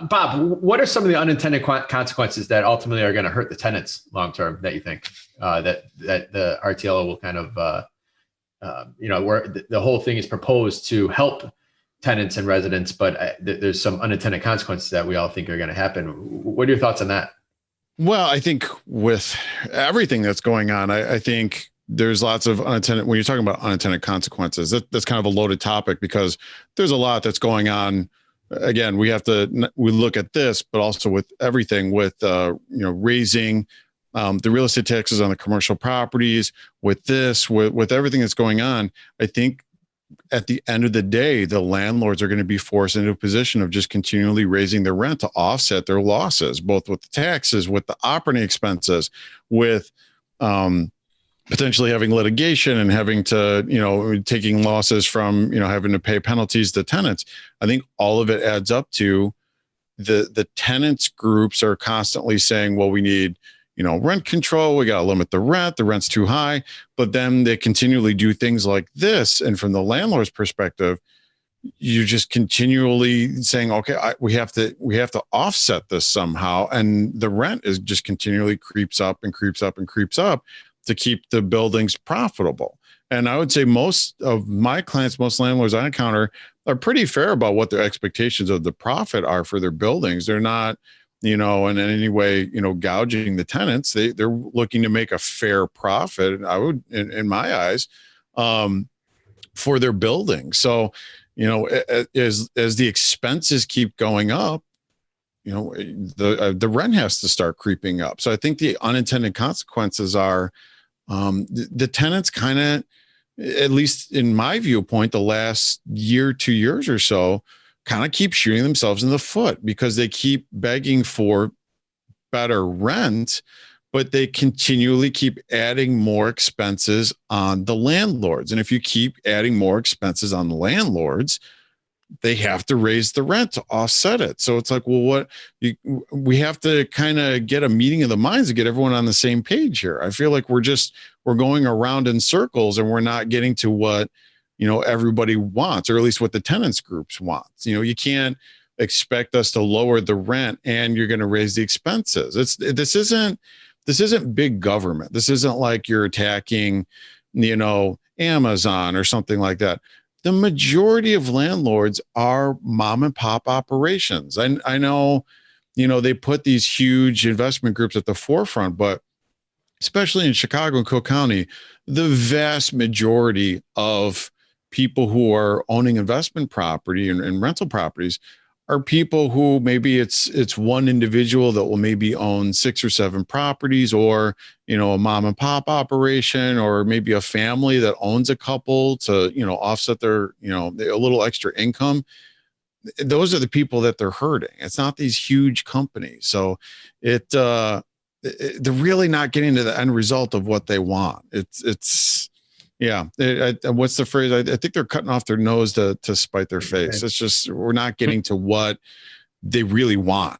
Bob, what are some of the unintended consequences that ultimately are going to hurt the tenants long term that you think that the RTLO will kind of, where the whole thing is proposed to help tenants and residents, but there's some unintended consequences that we all think are going to happen. What are your thoughts on that? Well, I think with everything that's going on, I think there's lots of unintended, when you're talking about unintended consequences, that's kind of a loaded topic because there's a lot that's going on. Again, we look at this, but also with everything with, raising the real estate taxes on the commercial properties, with everything that's going on. I think at the end of the day, the landlords are going to be forced into a position of just continually raising their rent to offset their losses, both with the taxes, with the operating expenses, with potentially having litigation and having to, taking losses from, having to pay penalties to tenants. I think all of it adds up to the tenants groups are constantly saying, well, we need, rent control. We got to limit the rent. The rent's too high. But then they continually do things like this. And from the landlord's perspective, you're just continually saying, okay, we have to offset this somehow. And the rent is just continually creeps up and creeps up and creeps up to keep the buildings profitable. And I would say most of my clients, most landlords I encounter are pretty fair about what their expectations of the profit are for their buildings. They're not, in any way, gouging the tenants. They're looking to make a fair profit, I would, in my eyes, for their building. So, as the expenses keep going up, the rent has to start creeping up. So I think the unintended consequences are the tenants kind of, at least in my viewpoint, the last year, 2 years or so, kind of keep shooting themselves in the foot because they keep begging for better rent, but they continually keep adding more expenses on the landlords. And if you keep adding more expenses on the landlords, they have to raise the rent to offset it. So it's like, well, we have to kind of get a meeting of the minds to get everyone on the same page here. I feel like we're going around in circles and we're not getting to what, everybody wants, or at least what the tenants groups want. You can't expect us to lower the rent and you're going to raise the expenses. This isn't big government. This isn't like you're attacking, Amazon or something like that. The majority of landlords are mom and pop operations. I know, they put these huge investment groups at the forefront, but especially in Chicago and Cook County, the vast majority of people who are owning investment property and rental properties are people who maybe it's one individual that will maybe own 6 or 7 properties, or, a mom and pop operation, or maybe a family that owns a couple to, offset their, a little extra income. Those are the people that they're hurting. It's not these huge companies. So they're really not getting to the end result of what they want. What's the phrase? I think they're cutting off their nose to spite their face. It's just, we're not getting to what they really want.